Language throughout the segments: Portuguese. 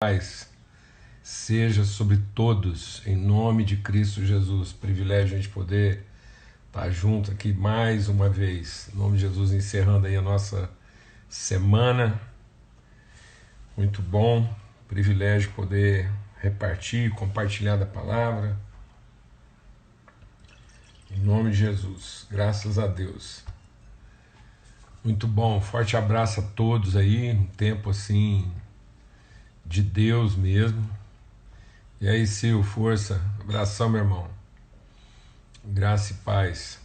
Paz seja sobre todos, em nome de Cristo Jesus. Privilégio a gente poder estar junto aqui mais uma vez, em nome de Jesus, encerrando aí a nossa semana. Muito bom, privilégio poder repartir, compartilhar da palavra, em nome de Jesus, graças a Deus. Muito bom, forte abraço a todos aí, um tempo assim de Deus mesmo. E aí, Sil, força, abração, meu irmão. Graça e paz.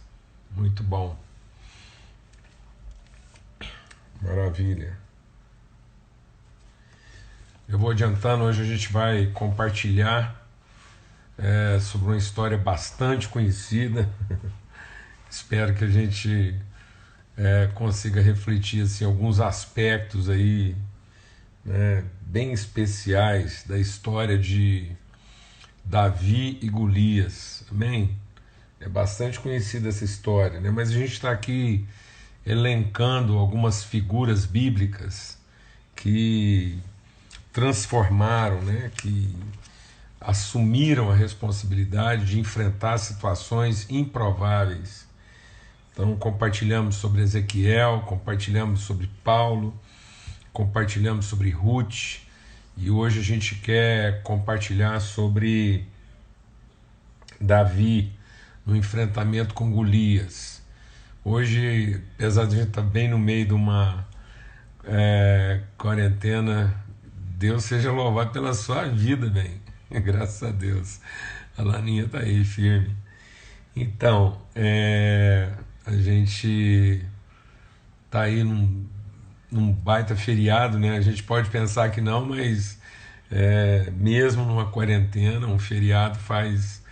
Muito bom. Maravilha. Eu vou adiantando, hoje a gente vai compartilhar sobre uma história bastante conhecida. Espero que a gente consiga refletir assim, alguns aspectos aí, né, bem especiais da história de Davi e Golias. Amém? É bastante conhecida essa história, né? Mas a gente está aqui elencando algumas figuras bíblicas que transformaram, né? Que assumiram a responsabilidade de enfrentar situações improváveis. Então, compartilhamos sobre Ezequiel, compartilhamos sobre Paulo, compartilhamos sobre Ruth, e hoje a gente quer compartilhar sobre Davi no enfrentamento com Golias. Hoje, apesar de a gente estar bem no meio de uma quarentena, Deus seja louvado pela sua vida, bem. Graças a Deus. A Laninha está aí firme. Então, a gente está aí num baita feriado, né? A gente pode pensar que não, mas mesmo numa quarentena, um feriado faz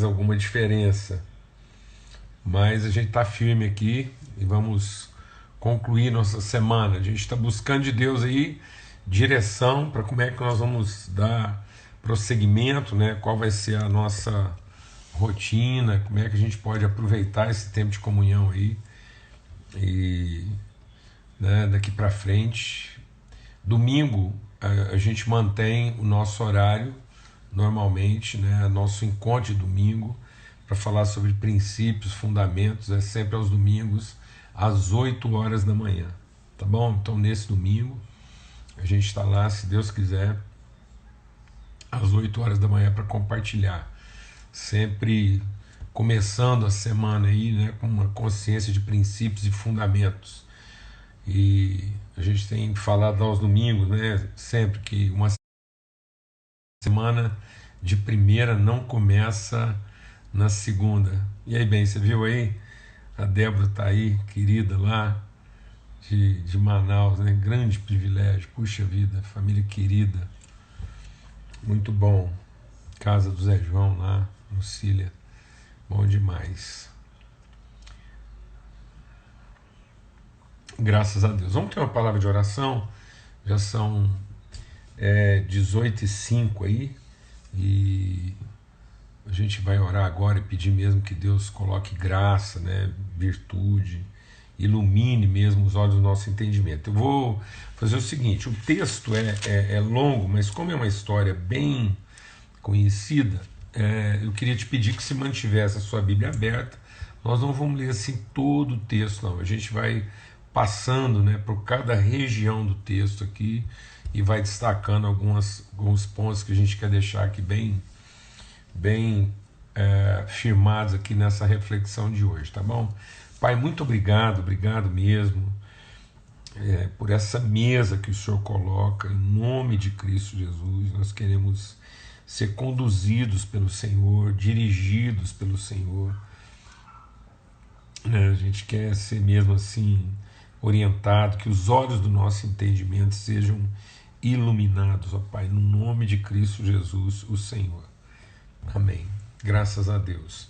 alguma diferença. Mas a gente está firme aqui e vamos concluir nossa semana. A gente está buscando de Deus aí direção para como é que nós vamos dar prosseguimento, né? Qual vai ser a nossa rotina, como é que a gente pode aproveitar esse tempo de comunhão aí e, né, daqui para frente. Domingo a gente mantém o nosso horário normalmente, né? Nosso encontro de domingo para falar sobre princípios, fundamentos, é sempre aos domingos às 8 horas da manhã, tá bom? Então nesse domingo a gente está lá, se Deus quiser, às 8 horas da manhã para compartilhar, sempre começando a semana aí, né, com uma consciência de princípios e fundamentos. E a gente tem falado aos domingos, né, sempre que uma semana de primeira não começa na segunda. E aí, bem, você viu aí? A Débora tá aí, querida lá de Manaus, né? Grande privilégio, puxa vida, família querida, muito bom. Casa do Zé João lá, no Cília, bom demais. Graças a Deus. Vamos ter uma palavra de oração, já são 18h05 aí, e a gente vai orar agora e pedir mesmo que Deus coloque graça, né, virtude, ilumine mesmo os olhos do nosso entendimento. Eu vou fazer o seguinte, o texto é longo, mas como é uma história bem conhecida, eu queria te pedir que se mantivesse a sua Bíblia aberta. Nós não vamos ler assim todo o texto, não. A gente vai passando, né, por cada região do texto aqui e vai destacando alguns pontos que a gente quer deixar aqui bem firmados aqui nessa reflexão de hoje, tá bom? Pai, muito obrigado, obrigado mesmo por essa mesa que o Senhor coloca, em nome de Cristo Jesus. Nós queremos ser conduzidos pelo Senhor, dirigidos pelo Senhor, né? A gente quer ser mesmo assim orientado, que os olhos do nosso entendimento sejam iluminados, ó Pai, no nome de Cristo Jesus, o Senhor. Amém. Graças a Deus.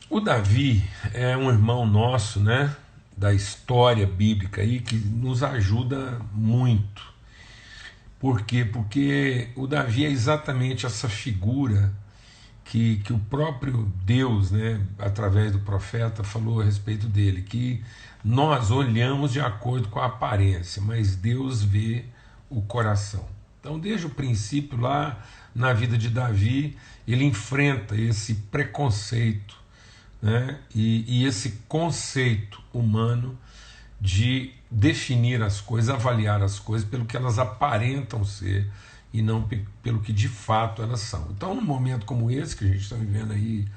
O Davi é um irmão nosso, né, da história bíblica aí, que nos ajuda muito. Por quê? Porque o Davi é exatamente essa figura que o próprio Deus, né, através do profeta, falou a respeito dele, que nós olhamos de acordo com a aparência, mas Deus vê o coração. Então, desde o princípio, lá na vida de Davi, ele enfrenta esse preconceito, né? E esse conceito humano de definir as coisas, avaliar as coisas pelo que elas aparentam ser e não pelo que de fato elas são. Então, num momento como esse, que a gente está vivendo aí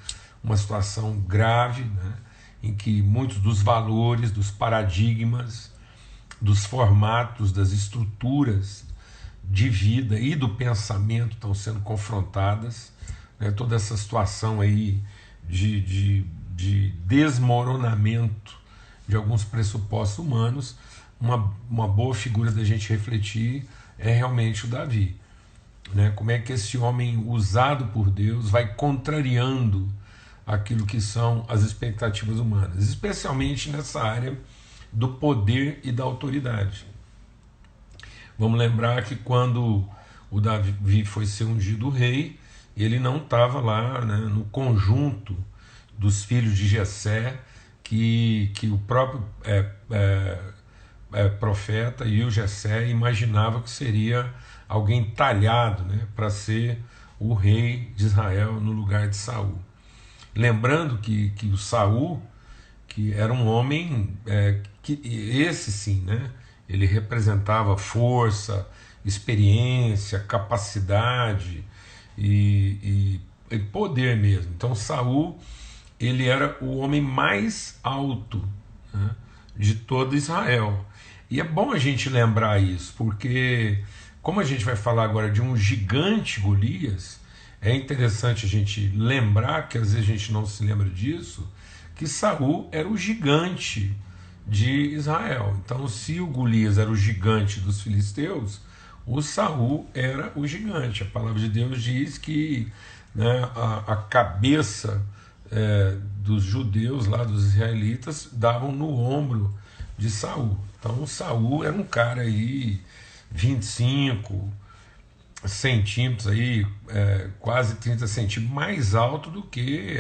uma situação grave, né? Em que muitos dos valores, dos paradigmas, dos formatos, das estruturas de vida e do pensamento estão sendo confrontadas, né? Toda essa situação aí de desmoronamento de alguns pressupostos humanos, uma boa figura da gente refletir é realmente o Davi, né? Como é que esse homem usado por Deus vai contrariando aquilo que são as expectativas humanas, especialmente nessa área do poder e da autoridade. Vamos lembrar que quando o Davi foi ser ungido rei, ele não estava lá, né, no conjunto dos filhos de Jessé, que o próprio profeta e o Jessé imaginava que seria alguém talhado, né, para ser o rei de Israel no lugar de Saul. Lembrando que o Saul, que era um homem, que esse sim, né, ele representava força, experiência, capacidade e poder mesmo. Então Saul, ele era o homem mais alto, né, de todo Israel. E é bom a gente lembrar isso, porque como a gente vai falar agora de um gigante Golias, é interessante a gente lembrar, que às vezes a gente não se lembra disso, que Saul era o gigante de Israel. Então, se o Golias era o gigante dos filisteus, o Saul era o gigante. A palavra de Deus diz que, né, a cabeça dos judeus, lá dos israelitas, davam no ombro de Saul. Então, Saul era um cara aí 25 centímetros, aí, quase 30 centímetros mais alto do que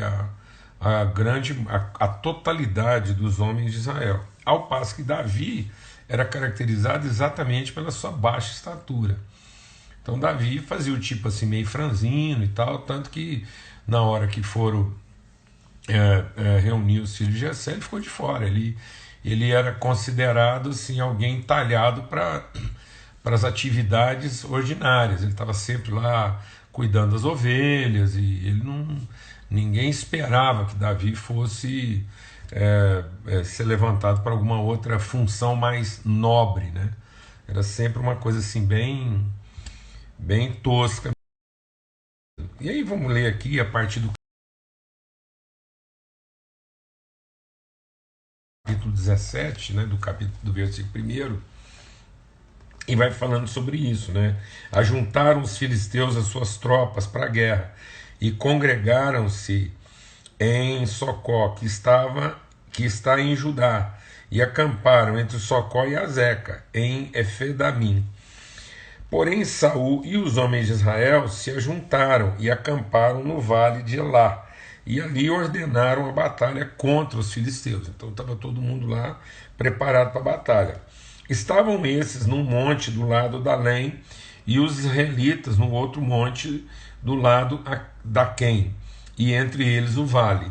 a totalidade dos homens de Israel. Ao passo que Davi era caracterizado exatamente pela sua baixa estatura. Então Davi fazia o tipo assim meio franzino e tal, tanto que na hora que foram reunir os filhos de Jessé, ele ficou de fora. Ele era considerado assim, alguém talhado para as atividades ordinárias. Ele estava sempre lá cuidando das ovelhas e ele não, ninguém esperava que Davi fosse ser levantado para alguma outra função mais nobre, né? Era sempre uma coisa assim bem tosca. E aí vamos ler aqui a partir do capítulo 17, né, do versículo 1, e vai falando sobre isso, né? Ajuntaram os filisteus as suas tropas para a guerra e congregaram-se em Socó, que está em Judá, e acamparam entre Socó e Azeca, em Efedamim. Porém Saul e os homens de Israel se ajuntaram e acamparam no vale de Elá, e ali ordenaram a batalha contra os filisteus. Então estava todo mundo lá preparado para a batalha. Estavam esses num monte do lado da Além, e os israelitas no outro monte do lado da Quém, e entre eles o vale.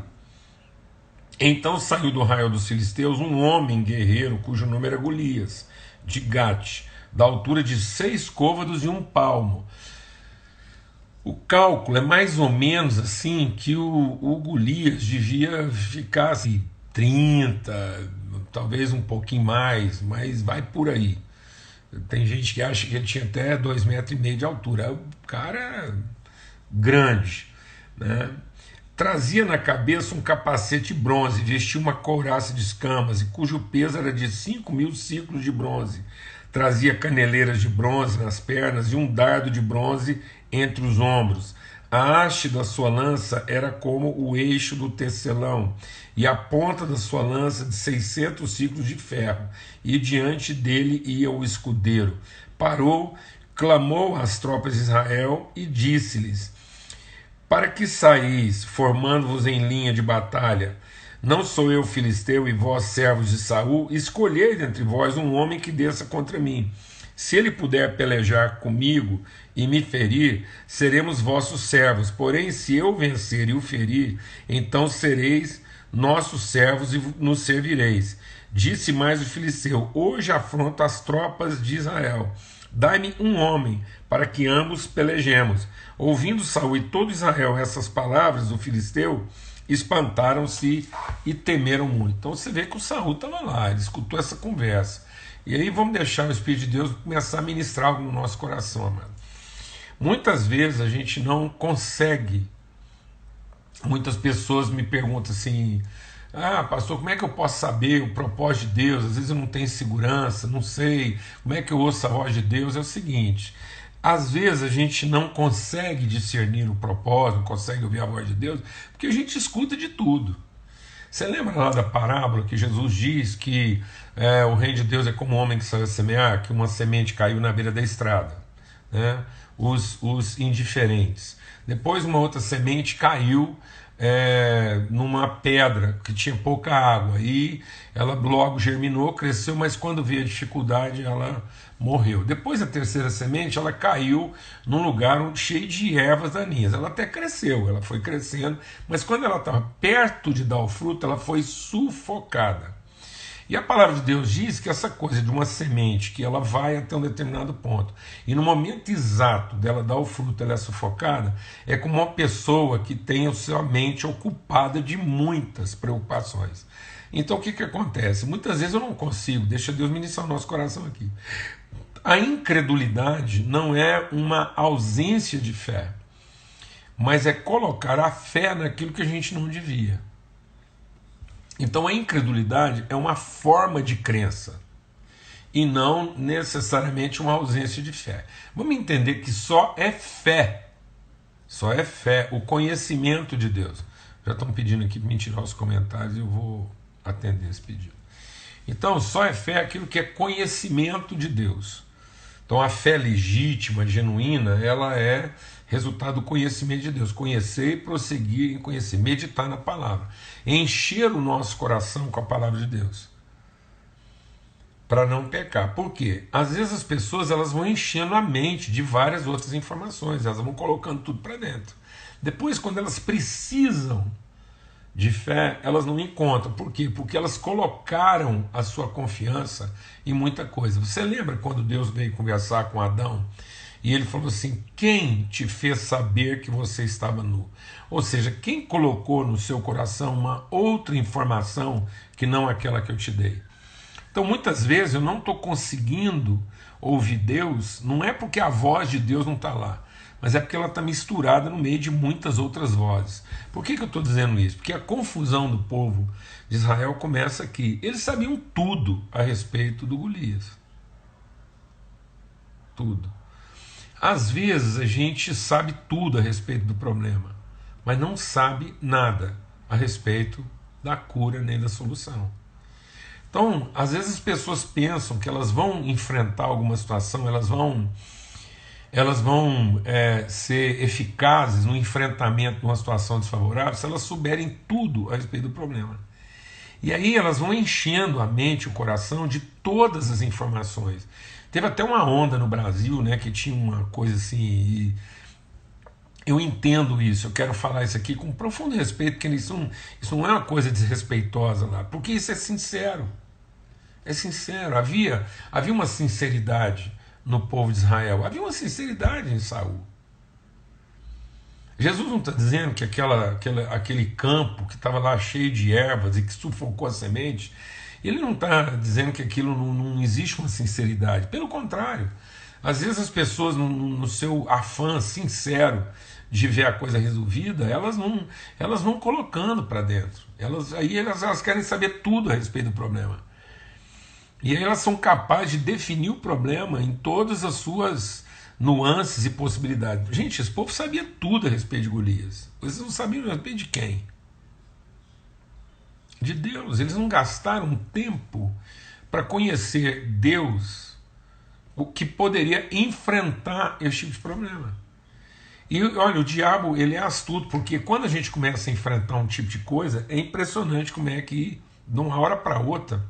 Então saiu do arraial dos filisteus um homem guerreiro, cujo nome era Golias, de Gate, da altura de 6 côvados e 1 palmo. O cálculo é mais ou menos assim que o Golias devia ficar assim, 30, talvez um pouquinho mais, mas vai por aí. Tem gente que acha que ele tinha até 2,5 metros de altura. O cara grande, né? Trazia na cabeça um capacete de bronze, vestia uma couraça de escamas, e cujo peso era de 5.000 ciclos de bronze. Trazia caneleiras de bronze nas pernas e um dardo de bronze entre os ombros. A haste da sua lança era como o eixo do tecelão, e a ponta da sua lança de 600 ciclos de ferro, e diante dele ia o escudeiro. Parou, clamou às tropas de Israel e disse-lhes: para que saís, formando-vos em linha de batalha? Não sou eu filisteu e vós servos de Saul? Escolhei dentre vós um homem que desça contra mim. Se ele puder pelejar comigo e me ferir, seremos vossos servos. Porém, se eu vencer e o ferir, então sereis nossos servos e nos servireis. Disse mais o filisteu: hoje afronto as tropas de Israel. Dai-me um homem, para que ambos pelejemos. Ouvindo Saul e todo Israel essas palavras do filisteu, espantaram-se e temeram muito. Então você vê que o Saul estava lá, ele escutou essa conversa. E aí vamos deixar o Espírito de Deus começar a ministrar algo no nosso coração, amado. Muitas vezes a gente não consegue. Muitas pessoas me perguntam assim: ah, pastor, como é que eu posso saber o propósito de Deus? Às vezes eu não tenho segurança, não sei como é que eu ouço a voz de Deus. É o seguinte: às vezes a gente não consegue discernir o propósito, não consegue ouvir a voz de Deus, porque a gente escuta de tudo. Você lembra lá da parábola que Jesus diz que o reino de Deus é como um homem que saiu a semear, que uma semente caiu na beira da estrada, né? Os indiferentes. Depois uma outra semente caiu numa pedra que tinha pouca água, e ela logo germinou, cresceu, mas quando veio a dificuldade ela morreu. Depois a terceira semente ela caiu num lugar cheio de ervas daninhas. Ela até cresceu, ela foi crescendo, mas quando ela estava perto de dar o fruto, ela foi sufocada. E a palavra de Deus diz que essa coisa de uma semente, que ela vai até um determinado ponto, e no momento exato dela dar o fruto, ela é sufocada, é como uma pessoa que tem a sua mente ocupada de muitas preocupações. Então o que acontece? Muitas vezes eu não consigo, deixa Deus ministrar o nosso coração aqui. A incredulidade não é uma ausência de fé, mas é colocar a fé naquilo que a gente não devia. Então a incredulidade é uma forma de crença e não necessariamente uma ausência de fé. Vamos entender que só é fé o conhecimento de Deus. Já estão pedindo aqui para me tirar os comentários e eu vou atender esse pedido. Então só é fé aquilo que é conhecimento de Deus. Então a fé legítima, genuína, ela é resultado do conhecimento de Deus. Conhecer e prosseguir em conhecer, meditar na palavra, encher o nosso coração com a palavra de Deus, para não pecar. Por quê? Às vezes as pessoas elas vão enchendo a mente de várias outras informações, elas vão colocando tudo para dentro. Depois, quando elas precisam de fé, elas não encontram. Por quê? Porque elas colocaram a sua confiança em muita coisa. Você lembra quando Deus veio conversar com Adão e ele falou assim: quem te fez saber que você estava nu? Ou seja, quem colocou no seu coração uma outra informação que não aquela que eu te dei? Então muitas vezes eu não estou conseguindo ouvir Deus, não é porque a voz de Deus não está lá, mas é porque ela está misturada no meio de muitas outras vozes. Por que eu estou dizendo isso? Porque a confusão do povo de Israel começa aqui. Eles sabiam tudo a respeito do Golias. Tudo. Às vezes a gente sabe tudo a respeito do problema, mas não sabe nada a respeito da cura nem da solução. Então, às vezes as pessoas pensam que elas vão enfrentar alguma situação, elas vão ser eficazes no enfrentamento de uma situação desfavorável se elas souberem tudo a respeito do problema. E aí elas vão enchendo a mente, o coração de todas as informações. Teve até uma onda no Brasil, né, que tinha uma coisa assim, e eu entendo isso, eu quero falar isso aqui com profundo respeito, porque isso não é uma coisa desrespeitosa lá, porque isso é sincero. É sincero, havia uma sinceridade no povo de Israel, havia uma sinceridade em Saul. Jesus não está dizendo que aquele campo que estava lá cheio de ervas e que sufocou a semente, ele não está dizendo que aquilo não existe uma sinceridade. Pelo contrário, às vezes as pessoas no seu afã sincero de ver a coisa resolvida, elas vão colocando para dentro. Elas querem saber tudo a respeito do problema. E aí elas são capazes de definir o problema em todas as suas nuances e possibilidades. Gente, esse povo sabia tudo a respeito de Golias. Eles não sabiam a respeito de quem? De Deus. Eles não gastaram tempo para conhecer Deus, o que poderia enfrentar esse tipo de problema. E olha, o diabo ele é astuto, porque quando a gente começa a enfrentar um tipo de coisa, é impressionante como é que de uma hora para outra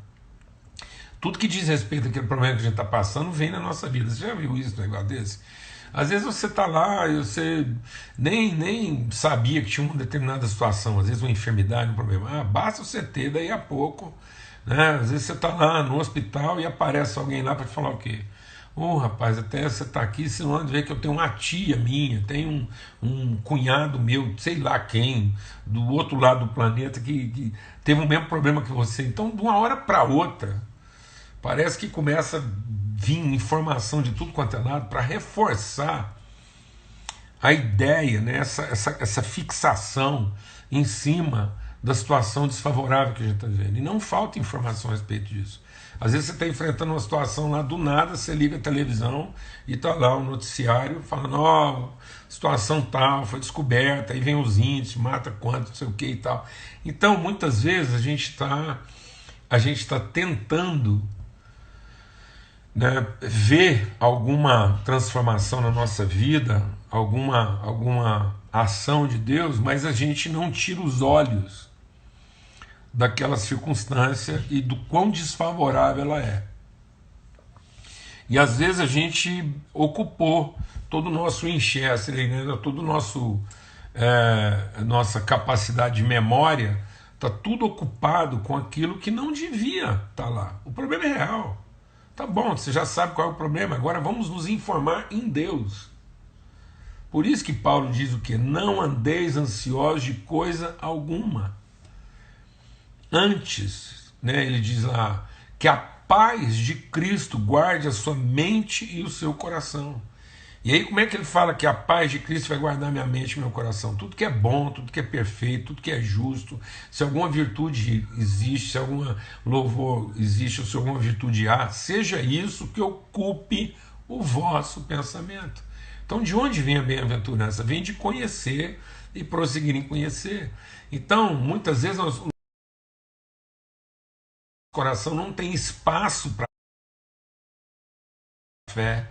Tudo que diz respeito àquele problema que a gente está passando vem na nossa vida. Você já viu isso, um negócio desse? Às vezes você está lá e você nem sabia que tinha uma determinada situação, às vezes uma enfermidade, um problema. Basta você ter, daí a pouco, né? Às vezes você está lá no hospital e aparece alguém lá para te falar o quê? Rapaz, até você está aqui, você não anda ver que eu tenho uma tia minha, tenho um cunhado meu, sei lá quem, do outro lado do planeta, que teve o mesmo problema que você. Então, de uma hora para outra, parece que começa a vir informação de tudo quanto é lado para reforçar a ideia, né, essa fixação em cima da situação desfavorável que a gente está vivendo. E não falta informação a respeito disso. Às vezes você está enfrentando uma situação lá, do nada você liga a televisão e está lá o noticiário falando, ó, situação tal, foi descoberta, aí vem os índices, mata quanto, não sei o que e tal. Então, muitas vezes a gente tá tentando, né, ver alguma transformação na nossa vida, alguma ação de Deus, mas a gente não tira os olhos daquela circunstância e do quão desfavorável ela é. E às vezes a gente ocupou todo o nosso Winchester, né, todo o nosso nossa capacidade de memória, está tudo ocupado com aquilo que não devia estar lá. O problema é real. Tá bom, você já sabe qual é o problema, agora vamos nos informar em Deus. Por isso que Paulo diz o quê? Não andeis ansiosos de coisa alguma. Antes, né, ele diz lá, que a paz de Cristo guarde a sua mente e o seu coração. E aí como é que ele fala que a paz de Cristo vai guardar minha mente e meu coração? Tudo que é bom, tudo que é perfeito, tudo que é justo, se alguma virtude existe, se algum louvor existe, ou se alguma virtude há, seja isso que ocupe o vosso pensamento. Então, de onde vem a bem-aventurança? Vem de conhecer e prosseguir em conhecer. Então, muitas vezes o coração não tem espaço para fé,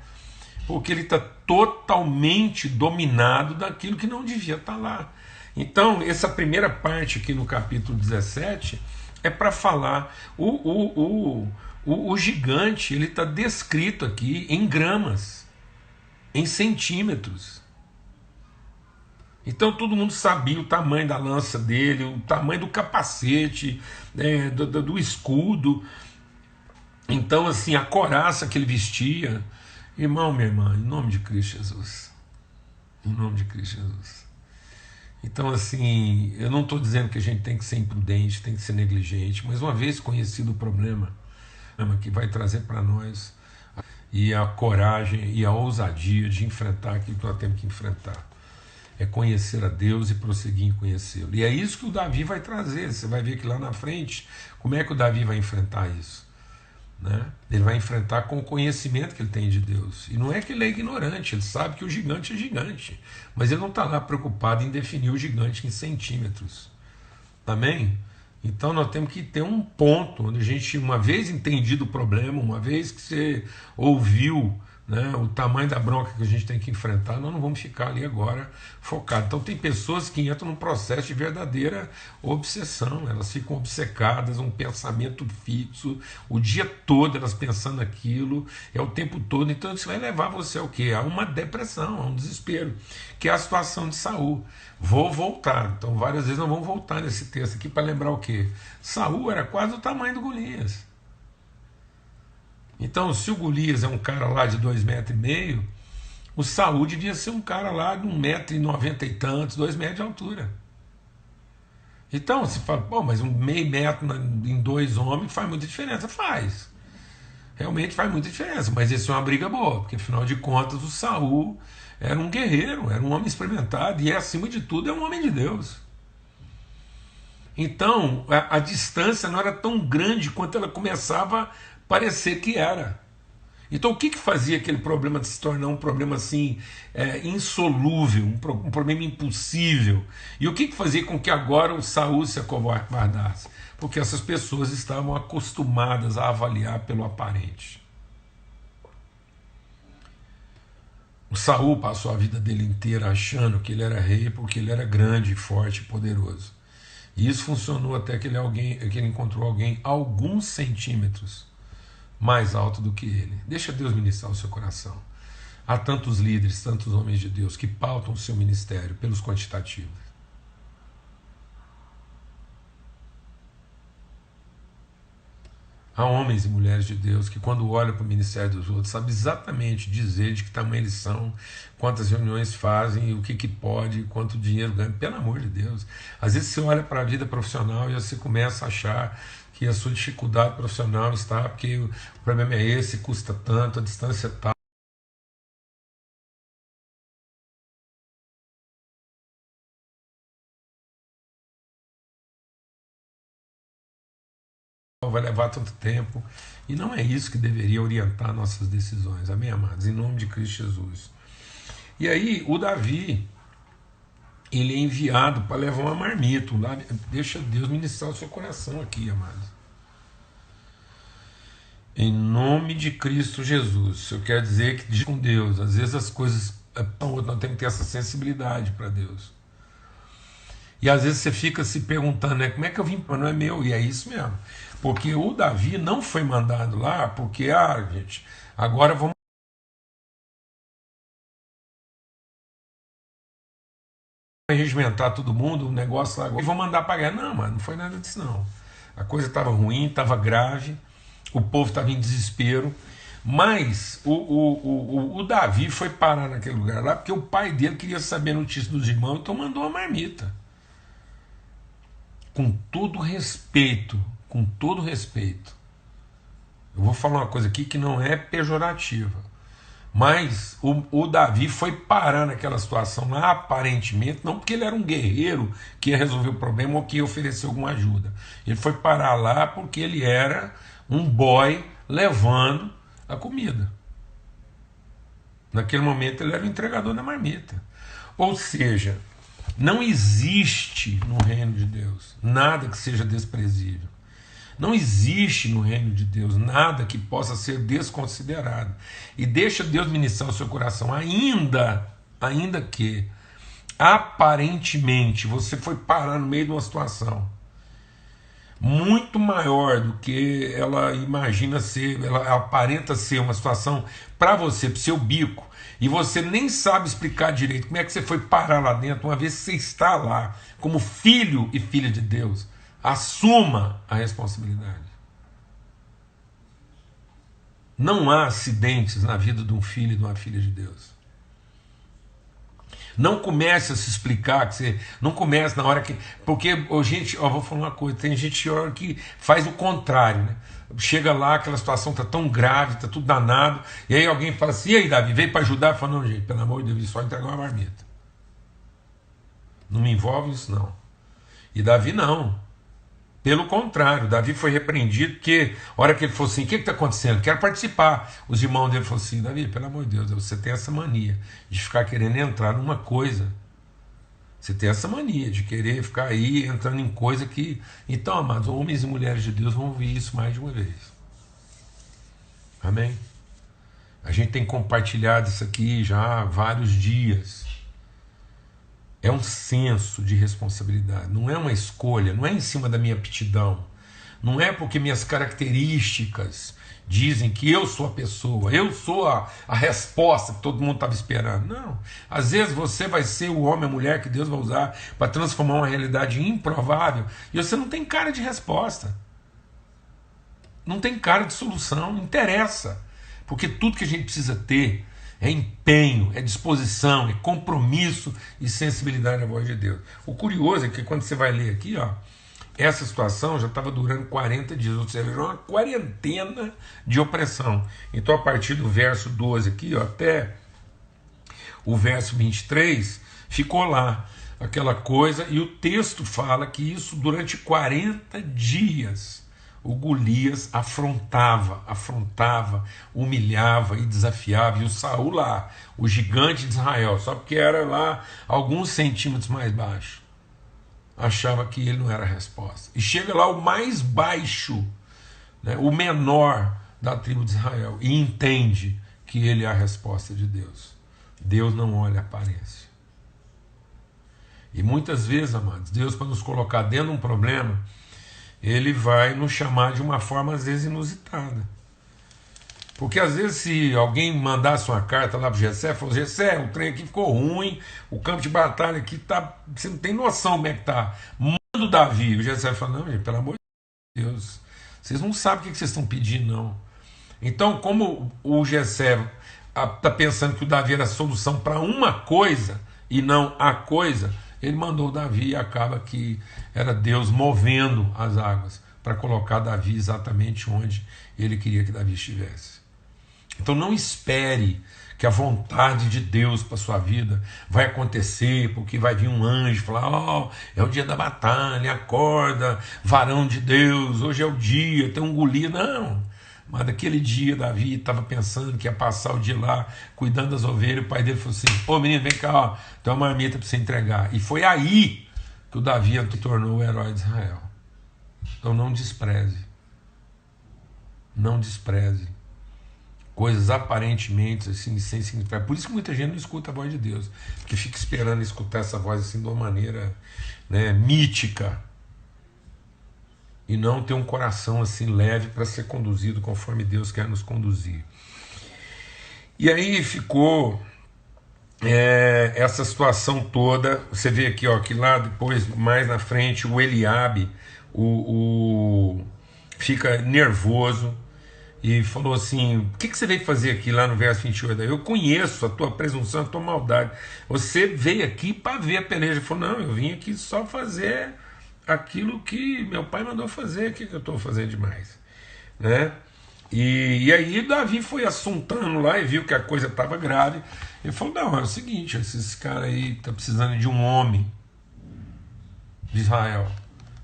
porque ele está totalmente dominado daquilo que não devia estar lá. Então, essa primeira parte aqui no capítulo 17 é para falar. O gigante, ele está descrito aqui em gramas, em centímetros. Então todo mundo sabia o tamanho da lança dele, o tamanho do capacete, né, do escudo. Então, assim, a couraça que ele vestia. Irmão, minha irmã, em nome de Cristo Jesus. Em nome de Cristo Jesus. Então, assim, eu não estou dizendo que a gente tem que ser imprudente, tem que ser negligente, mas uma vez conhecido o problema que vai trazer para nós e a coragem e a ousadia de enfrentar aquilo que nós temos que enfrentar. É conhecer a Deus e prosseguir em conhecê-lo. E é isso que o Davi vai trazer. Você vai ver que lá na frente, como é que o Davi vai enfrentar isso? Né? Ele vai enfrentar com o conhecimento que ele tem de Deus. E não é que ele é ignorante, ele sabe que o gigante é gigante, mas ele não está lá preocupado em definir o gigante em centímetros. Amém? Então nós temos que ter um ponto onde a gente, uma vez entendido o problema, uma vez que você ouviu, né, o tamanho da bronca que a gente tem que enfrentar, nós não vamos ficar ali agora focados. Então tem pessoas que entram num processo de verdadeira obsessão, elas ficam obcecadas, um pensamento fixo, o dia todo elas pensando aquilo, é o tempo todo. Então isso vai levar você ao quê? A uma depressão, a um desespero, que é a situação de Saul. Vou voltar, então várias vezes nós vamos voltar nesse texto aqui para lembrar o quê? Saul era quase o tamanho do Golias. Então, se o Golias é um cara lá de 2,5 metros, o Saul devia ser um cara lá de 1,90 m e tantos, 2 metros de altura. Então, você fala, pô, mas um meio metro em 2 homens faz muita diferença. Faz. Realmente faz muita diferença, mas isso é uma briga boa, porque afinal de contas o Saul era um guerreiro, era um homem experimentado e, acima de tudo, é um homem de Deus. Então, a distância não era tão grande quanto ela começava a parecer que era. Então, o que fazia aquele problema se tornar um problema assim insolúvel, um problema impossível? E o que fazia com que agora o Saul se acovardasse? Porque essas pessoas estavam acostumadas a avaliar pelo aparente. O Saul passou a vida dele inteira achando que ele era rei porque ele era grande, forte e poderoso. E isso funcionou até que ele encontrou alguém alguns centímetros mais alto do que ele. Deixa Deus ministrar o seu coração. Há tantos líderes, tantos homens de Deus que pautam o seu ministério pelos quantitativos. Há homens e mulheres de Deus que, quando olham para o ministério dos outros, sabem exatamente dizer de que tamanho eles são, quantas reuniões fazem, o que pode, quanto dinheiro ganham. Pelo amor de Deus. Às vezes você olha para a vida profissional e você começa a achar que a sua dificuldade profissional está porque o problema é esse, custa tanto, a distância é tal. Vai levar tanto tempo. E não é isso que deveria orientar nossas decisões, amém, amados? Em nome de Cristo Jesus. E aí, o Davi, ele é enviado para levar uma marmita. Deixa Deus ministrar o seu coração aqui, amados. Em nome de Cristo Jesus. Eu quero dizer que com Deus, às vezes as coisas, nós temos que ter essa sensibilidade para Deus. E às vezes você fica se perguntando, né, como é que eu vim, não é meu, e é isso mesmo. Porque o Davi não foi mandado lá porque, gente, agora vamos regimentar todo mundo, o negócio lá agora, e vou mandar para guerra. Não, mano, não foi nada disso não. A coisa estava ruim, estava grave, o povo estava em desespero, mas o Davi foi parar naquele lugar lá porque o pai dele queria saber a notícia dos irmãos, então mandou uma marmita. Com todo respeito, eu vou falar uma coisa aqui que não é pejorativa, mas o Davi foi parar naquela situação lá, aparentemente, não porque ele era um guerreiro que ia resolver o problema ou que ia oferecer alguma ajuda. Ele foi parar lá porque ele era um boy levando a comida. Naquele momento ele era o entregador da marmita. Ou seja, não existe no reino de Deus nada que seja desprezível. Não existe no reino de Deus nada que possa ser desconsiderado. E deixa Deus ministrar o seu coração, ainda que aparentemente você foi parar no meio de uma situação muito maior do que ela imagina ser, ela aparenta ser uma situação para você, para o seu bico, e você nem sabe explicar direito como é que você foi parar lá dentro, uma vez que você está lá, como filho e filha de Deus, assuma a responsabilidade. Não há acidentes na vida de um filho e de uma filha de Deus. Não comece a se explicar, que você não comece na hora que. Porque, gente, vou falar uma coisa: tem gente que faz o contrário, né? Chega lá, aquela situação está tão grave, está tudo danado, e aí alguém fala assim: e aí, Davi, veio para ajudar? Fala: não, gente, pelo amor de Deus, só entregar uma marmita. Não me envolve isso, não. E Davi não. Pelo contrário, Davi foi repreendido porque, a hora que ele falou assim: o que está acontecendo? Quero participar. Os irmãos dele falaram assim: Davi, pelo amor de Deus, você tem essa mania de ficar querendo entrar numa coisa. Você tem essa mania de querer ficar aí entrando em coisa que. Então, amados, homens e mulheres de Deus vão ouvir isso mais de uma vez. Amém? A gente tem compartilhado isso aqui já há vários dias. É um senso de responsabilidade, não é uma escolha, não é em cima da minha aptidão, não é porque minhas características dizem que eu sou a pessoa, eu sou a resposta que todo mundo estava esperando. Não, às vezes você vai ser o homem, a mulher que Deus vai usar para transformar uma realidade improvável e você não tem cara de resposta, não tem cara de solução, não interessa, porque tudo que a gente precisa ter é empenho, é disposição, é compromisso e sensibilidade à voz de Deus. O curioso é que quando você vai ler aqui, essa situação já estava durando 40 dias, ou seja, uma quarentena de opressão. Então, a partir do verso 12 aqui, até o verso 23, ficou lá aquela coisa, e o texto fala que isso durante 40 dias. O Golias afrontava, humilhava e desafiava, e o Saul lá, o gigante de Israel, só porque era lá alguns centímetros mais baixo, achava que ele não era a resposta. E chega lá o mais baixo, né, o menor da tribo de Israel, e entende que ele é a resposta de Deus. Deus não olha a aparência. E muitas vezes, amados, Deus, para nos colocar dentro de um problema, Ele vai nos chamar de uma forma às vezes inusitada. Porque às vezes se alguém mandasse uma carta lá pro Gessé, falou, Gessé, o trem aqui ficou ruim, o campo de batalha aqui tá. Você não tem noção como é que tá. Manda o Davi. O Gessé fala, não, gente, pelo amor de Deus, vocês não sabem o que vocês estão pedindo, não. Então, como o Gessé está pensando que o Davi era a solução para uma coisa e não a coisa, ele mandou o Davi e acaba que era Deus movendo as águas para colocar Davi exatamente onde ele queria que Davi estivesse. Então não espere que a vontade de Deus para sua vida vai acontecer, porque vai vir um anjo falar, ó, é o dia da batalha, acorda, varão de Deus, hoje é o dia, tem um Golias. Não. Mas naquele dia Davi estava pensando que ia passar o dia lá cuidando das ovelhas, e o pai dele falou assim, ô menino, vem cá, ó, tem uma marmita para você entregar. E foi aí que o Davi se tornou o herói de Israel. Então não despreze. Não despreze coisas aparentemente assim, sem significado. Por isso que muita gente não escuta a voz de Deus, porque fica esperando escutar essa voz assim de uma maneira, né, mítica, e não ter um coração assim leve para ser conduzido conforme Deus quer nos conduzir. E aí ficou essa situação toda. Você vê aqui, ó, que lá depois, mais na frente, o Eliabe fica nervoso e falou assim, o que você veio fazer aqui lá no verso 28? Eu conheço a tua presunção, a tua maldade. Você veio aqui para ver a peleja. Ele falou, não, eu vim aqui só fazer aquilo que meu pai mandou fazer. O que eu estou fazendo demais? Né? E aí Davi foi assuntando lá e viu que a coisa estava grave. Ele falou, não, é o seguinte, esse cara aí está precisando de um homem de Israel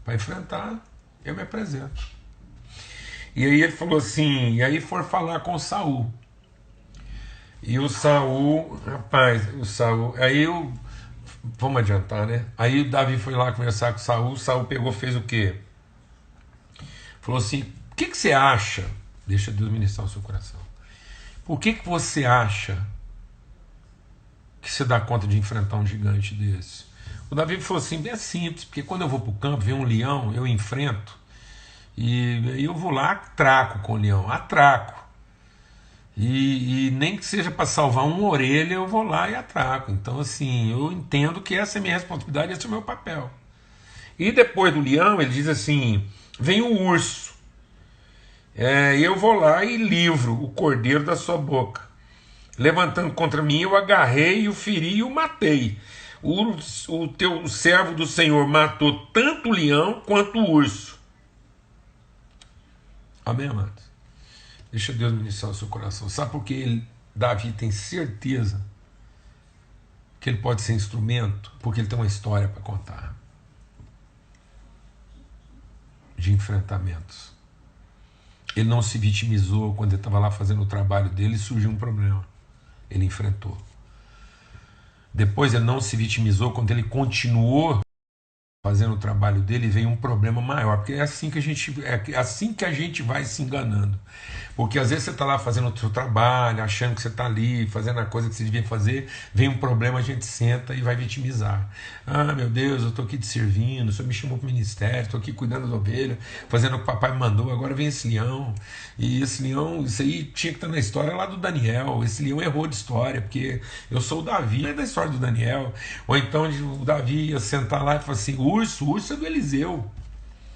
para enfrentar, eu me apresento. E aí ele falou assim, e aí for falar com o Saul. E o Saul, rapaz, vamos adiantar, né? Aí o Davi foi lá conversar com o Saul pegou, fez o quê? Falou assim, o que você acha? Deixa Deus ministrar o seu coração. Por que você acha que você dá conta de enfrentar um gigante desse? O Davi falou assim, é simples, porque quando eu vou para o campo, vem um leão, eu enfrento, e eu vou lá, atraco com o leão, atraco. E nem que seja para salvar uma orelha, eu vou lá e atraco. Então, assim, eu entendo que essa é a minha responsabilidade, esse é o meu papel. E depois do leão, ele diz assim, vem o urso. E eu vou lá e livro o cordeiro da sua boca. Levantando contra mim, eu agarrei, o feri e o matei. O servo do Senhor matou tanto o leão quanto o urso. Amém, amados? Deixa Deus ministrar o seu coração. Sabe por que Davi tem certeza que ele pode ser instrumento? Porque ele tem uma história para contar de enfrentamentos. Ele não se vitimizou quando ele estava lá fazendo o trabalho dele e surgiu um problema. Ele enfrentou. Depois ele não se vitimizou quando ele continuou fazendo o trabalho dele e veio um problema maior, porque é assim que a gente vai se enganando. Porque às vezes você está lá fazendo o seu trabalho, achando que você está ali, fazendo a coisa que você devia fazer, vem um problema, a gente senta e vai vitimizar. Ah, meu Deus, eu estou aqui te servindo, o Senhor me chamou para o ministério, estou aqui cuidando da ovelha, fazendo o que o papai me mandou, agora vem esse leão. E esse leão, isso aí tinha que estar na história lá do Daniel. Esse leão errou de história, porque eu sou o Davi, não é da história do Daniel. Ou então o Davi ia sentar lá e falar assim, o urso é do Eliseu.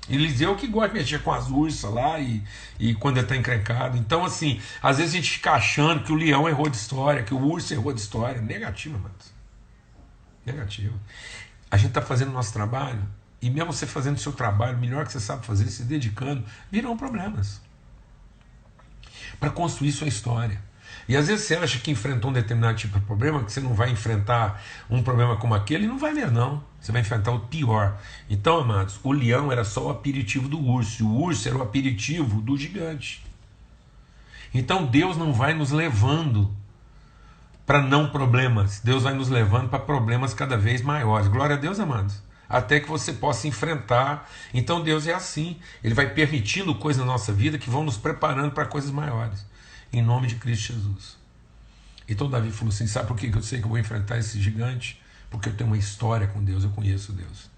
Eliseu que gosta de mexer com as ursas lá e quando ele está encrencado. Então, assim, às vezes a gente fica achando que o leão errou de história, que o urso errou de história. Negativo, mano. Negativo. A gente está fazendo o nosso trabalho, e mesmo você fazendo o seu trabalho, melhor que você sabe fazer, se dedicando, virão problemas para construir sua história. E às vezes você acha que enfrentou um determinado tipo de problema, que você não vai enfrentar um problema como aquele, e não vai ver, não. Você vai enfrentar o pior. Então, amados, o leão era só o aperitivo do urso, e o urso era o aperitivo do gigante. Então Deus não vai nos levando para não problemas, Deus vai nos levando para problemas cada vez maiores. Glória a Deus, amados. Até que você possa enfrentar. Então Deus é assim, Ele vai permitindo coisas na nossa vida que vão nos preparando para coisas maiores. Em nome de Cristo Jesus. Então Davi falou assim, sabe por que eu sei que eu vou enfrentar esse gigante? Porque eu tenho uma história com Deus, eu conheço Deus.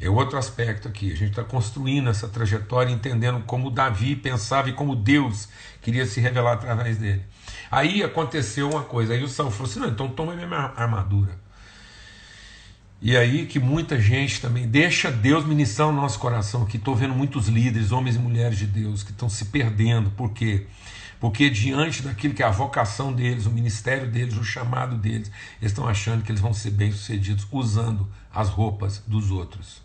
É outro aspecto aqui. A gente está construindo essa trajetória, entendendo como Davi pensava e como Deus queria se revelar através dele. Aí aconteceu uma coisa. Aí o Saul falou assim: não, então toma minha armadura. E aí que muita gente também deixa Deus ministrar no nosso coração aqui. Estou vendo muitos líderes, homens e mulheres de Deus, que estão se perdendo. Por quê? Porque diante daquilo que é a vocação deles, o ministério deles, o chamado deles, eles estão achando que eles vão ser bem-sucedidos usando as roupas dos outros.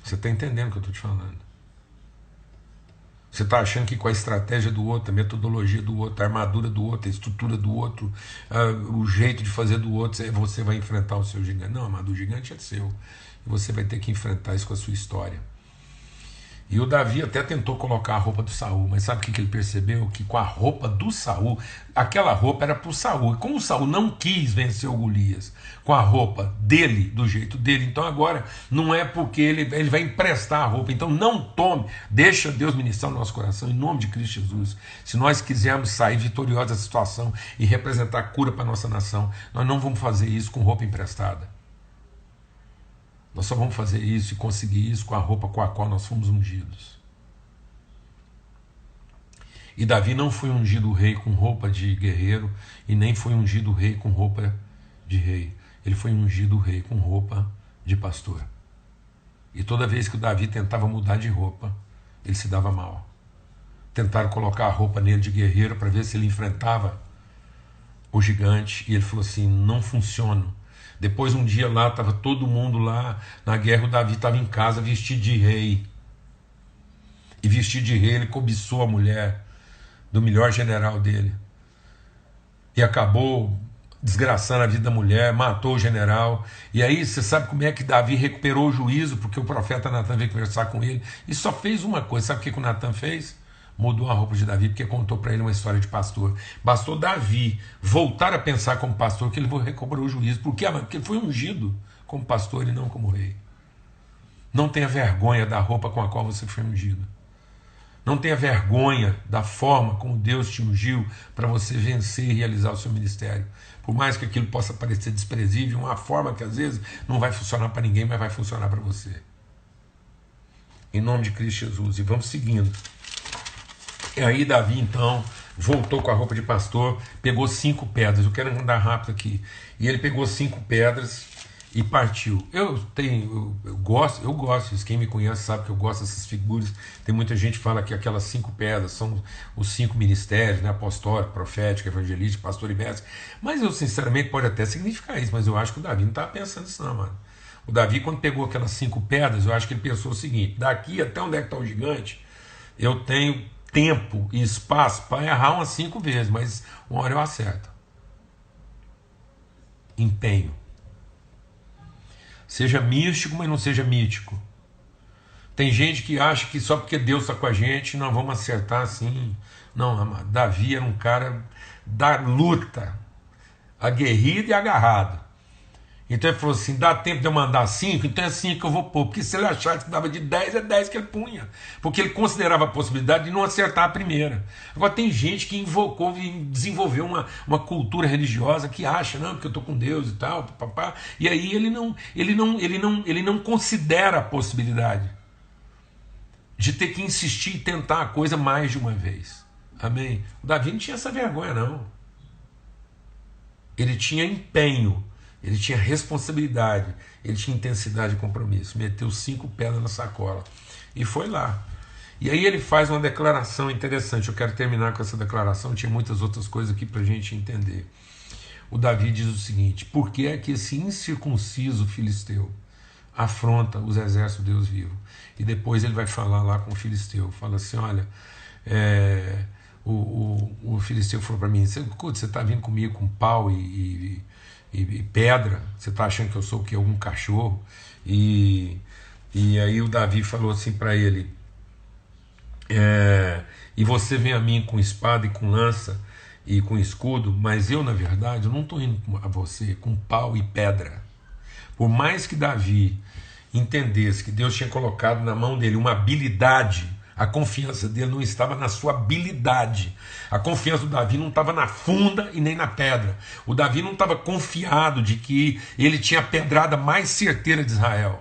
Você está entendendo o que eu estou te falando? Você está achando que com a estratégia do outro, a metodologia do outro, a armadura do outro, a estrutura do outro, o jeito de fazer do outro, você vai enfrentar o seu gigante. Não, mas o gigante é seu. E você vai ter que enfrentar isso com a sua história. E o Davi até tentou colocar a roupa do Saul, mas sabe o que ele percebeu? Que com a roupa do Saul, aquela roupa era para o Saul. E como o Saul não quis vencer o Golias com a roupa dele, do jeito dele, então agora não é porque ele vai emprestar a roupa. Então não tome, deixa Deus ministrar no nosso coração, em nome de Cristo Jesus. Se nós quisermos sair vitoriosos dessa situação e representar cura para a nossa nação, nós não vamos fazer isso com roupa emprestada. Nós só vamos fazer isso e conseguir isso com a roupa com a qual nós fomos ungidos. E Davi não foi ungido rei com roupa de guerreiro e nem foi ungido rei com roupa de rei. Ele foi ungido rei com roupa de pastor. E toda vez que o Davi tentava mudar de roupa, ele se dava mal. Tentaram colocar a roupa nele de guerreiro para ver se ele enfrentava o gigante e ele falou assim: não funciona. Depois um dia lá, estava todo mundo lá na guerra, o Davi estava em casa vestido de rei. E vestido de rei ele cobiçou a mulher do melhor general dele. E acabou desgraçando a vida da mulher, matou o general. E aí você sabe como é que Davi recuperou o juízo, porque o profeta Natan veio conversar com ele. E só fez uma coisa, sabe o que o Natan fez? Mudou a roupa de Davi, porque contou para ele uma história de pastor. Bastou Davi voltar a pensar como pastor, que ele recobrou o juízo. Por quê? Porque ele foi ungido como pastor e não como rei. Não tenha vergonha da roupa com a qual você foi ungido. Não tenha vergonha da forma como Deus te ungiu para você vencer e realizar o seu ministério. Por mais que aquilo possa parecer desprezível, uma forma que às vezes não vai funcionar para ninguém, mas vai funcionar para você. Em nome de Cristo Jesus. E vamos seguindo. E aí Davi então voltou com a roupa de pastor, pegou 5 pedras. Eu quero andar rápido aqui. E ele pegou 5 pedras e partiu. Eu gosto disso. Quem me conhece sabe que eu gosto dessas figuras. Tem muita gente que fala que aquelas 5 pedras são os 5 ministérios, né? Apostólico, profético, evangelístico, pastor e mestre. Mas eu sinceramente pode até significar isso, mas eu acho que o Davi não estava pensando nisso não, mano. O Davi, quando pegou aquelas 5 pedras, eu acho que ele pensou o seguinte: daqui até onde é que está o gigante, eu tenho tempo e espaço para errar umas 5 vezes, mas uma hora eu acerto. Empenho. Seja místico, mas não seja mítico. Tem gente que acha que só porque Deus está com a gente nós vamos acertar assim. Não, amado. Davi era um cara da luta, aguerrido e agarrado. Então ele falou assim: dá tempo de eu mandar 5, então é 5 que eu vou pôr. Porque se ele achasse que dava de 10, é 10 que ele punha. Porque ele considerava a possibilidade de não acertar a primeira. Agora tem gente que invocou e desenvolveu uma cultura religiosa que acha, não, porque eu estou com Deus e tal, papá. E aí ele não considera a possibilidade de ter que insistir e tentar a coisa mais de uma vez. Amém? O Davi não tinha essa vergonha, não. Ele tinha empenho. Ele tinha responsabilidade, ele tinha intensidade e compromisso. Meteu 5 pedras na sacola e foi lá. E aí ele faz uma declaração interessante. Eu quero terminar com essa declaração. Tinha muitas outras coisas aqui para a gente entender. O Davi diz o seguinte: por que é que esse incircunciso filisteu afronta os exércitos de Deus vivo? E depois ele vai falar lá com o filisteu. Fala assim: olha, o filisteu falou para mim: você está vindo comigo com pau e pedra, você está achando que eu sou o quê? Um cachorro? E aí o Davi falou assim para ele: e você vem a mim com espada e com lança e com escudo, mas eu na verdade eu não estou indo a você com pau e pedra. Por mais que Davi entendesse que Deus tinha colocado na mão dele uma habilidade A confiança dele não estava na sua habilidade. A confiança do Davi não estava na funda e nem na pedra. O Davi não estava confiado de que ele tinha a pedrada mais certeira de Israel.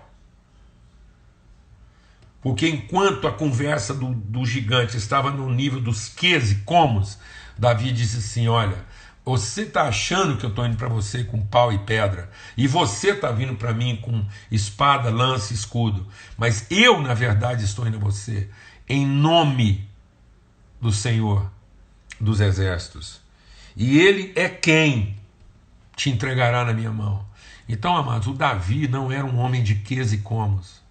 Porque enquanto a conversa do gigante estava no nível dos ques e comos, Davi disse assim: olha, você está achando que eu estou indo para você com pau e pedra, e você está vindo para mim com espada, lança e escudo, mas eu, na verdade, estou indo a você em nome do Senhor dos Exércitos. E ele é quem te entregará na minha mão. Então, amados, o Davi não era um homem de ques e comos.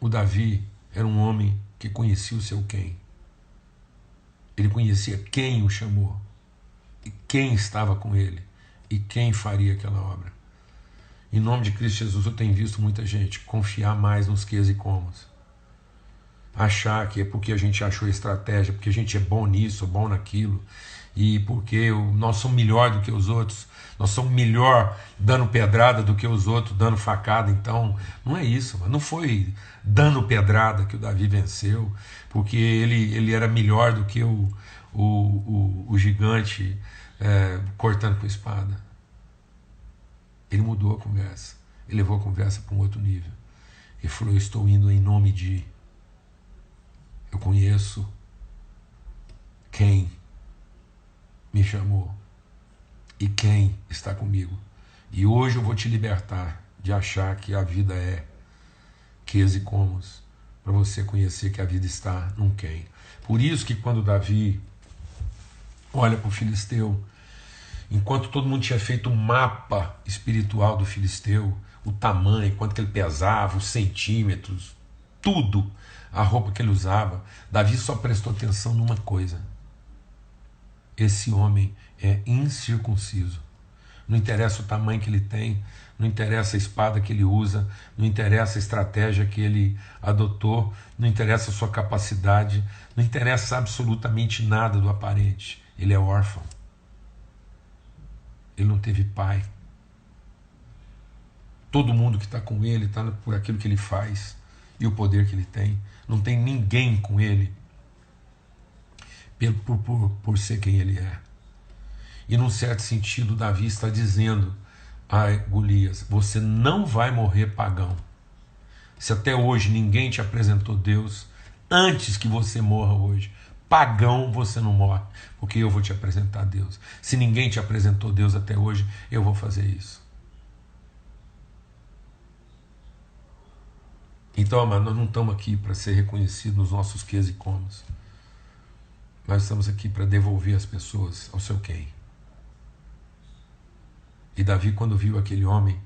O Davi era um homem que conhecia o seu quem. Ele conhecia quem o chamou, e quem estava com ele, e quem faria aquela obra. Em nome de Cristo Jesus, eu tenho visto muita gente confiar mais nos ques e comos. Achar que é porque a gente achou estratégia, porque a gente é bom nisso, bom naquilo, e porque nós somos melhor do que os outros, nós somos melhor dando pedrada do que os outros dando facada. Então, não é isso, não foi dando pedrada que o Davi venceu, porque ele era melhor do que o gigante cortando com espada. Ele mudou a conversa, ele levou a conversa para um outro nível. Ele falou: eu estou indo em nome de... Eu conheço quem me chamou e quem está comigo. E hoje eu vou te libertar de achar que a vida é ques e comos, para você conhecer que a vida está num quem. Por isso que quando Davi olha para o filisteu, enquanto todo mundo tinha feito um mapa espiritual do filisteu, o tamanho, quanto que ele pesava, os centímetros, tudo, a roupa que ele usava, Davi só prestou atenção numa coisa: esse homem é incircunciso. Não interessa o tamanho que ele tem, não interessa a espada que ele usa, não interessa a estratégia que ele adotou, não interessa a sua capacidade, não interessa absolutamente nada do aparente. Ele é órfão. Ele não teve pai. Todo mundo que está com ele está por aquilo que ele faz e o poder que ele tem. Não tem ninguém com ele por ser quem ele é. E num certo sentido, Davi está dizendo a Golias: você não vai morrer pagão. Se até hoje ninguém te apresentou Deus, antes que você morra hoje, pagão você não morre, porque eu vou te apresentar Deus. Se ninguém te apresentou Deus até hoje, eu vou fazer isso. Então, amado, nós não estamos aqui para ser reconhecidos nos nossos ques e comos. Nós estamos aqui para devolver as pessoas ao seu quem. E Davi, quando viu aquele homem,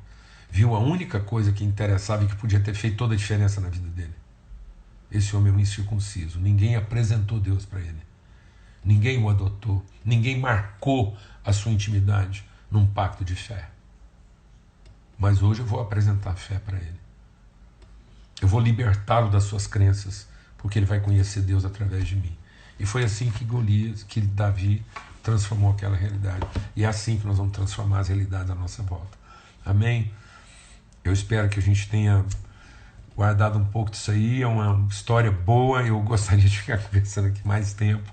viu a única coisa que interessava e que podia ter feito toda a diferença na vida dele. Esse homem é um incircunciso. Ninguém apresentou Deus para ele. Ninguém o adotou. Ninguém marcou a sua intimidade num pacto de fé. Mas hoje eu vou apresentar fé para ele. Eu vou libertá-lo das suas crenças, porque ele vai conhecer Deus através de mim. E foi assim que Davi transformou aquela realidade. E é assim que nós vamos transformar as realidades à nossa volta. Amém? Eu espero que a gente tenha guardado um pouco disso aí. É uma história boa. Eu gostaria de ficar conversando aqui mais tempo,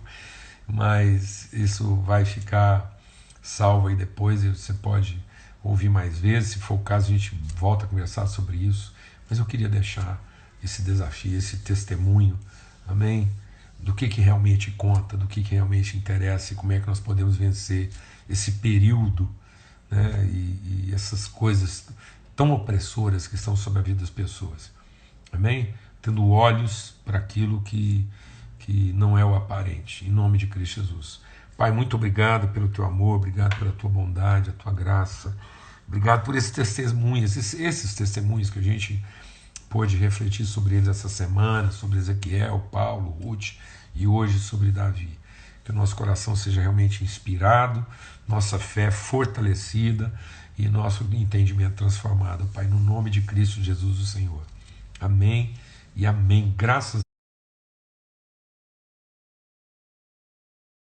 mas isso vai ficar salvo aí depois e você pode ouvir mais vezes. Se for o caso, a gente volta a conversar sobre isso. Mas eu queria deixar esse desafio, esse testemunho, amém? Do que realmente conta, do que realmente interessa e como é que nós podemos vencer esse período, né? E essas coisas tão opressoras que estão sobre a vida das pessoas, amém? Tendo olhos para aquilo que não é o aparente, em nome de Cristo Jesus. Pai, muito obrigado pelo teu amor, obrigado pela tua bondade, a tua graça, obrigado por esses testemunhos, esses testemunhos que a gente pôde refletir sobre eles essa semana, sobre Ezequiel, Paulo, Ruth e hoje sobre Davi. Que o nosso coração seja realmente inspirado, nossa fé fortalecida e nosso entendimento transformado, Pai, no nome de Cristo Jesus, o Senhor. Amém e amém. Graças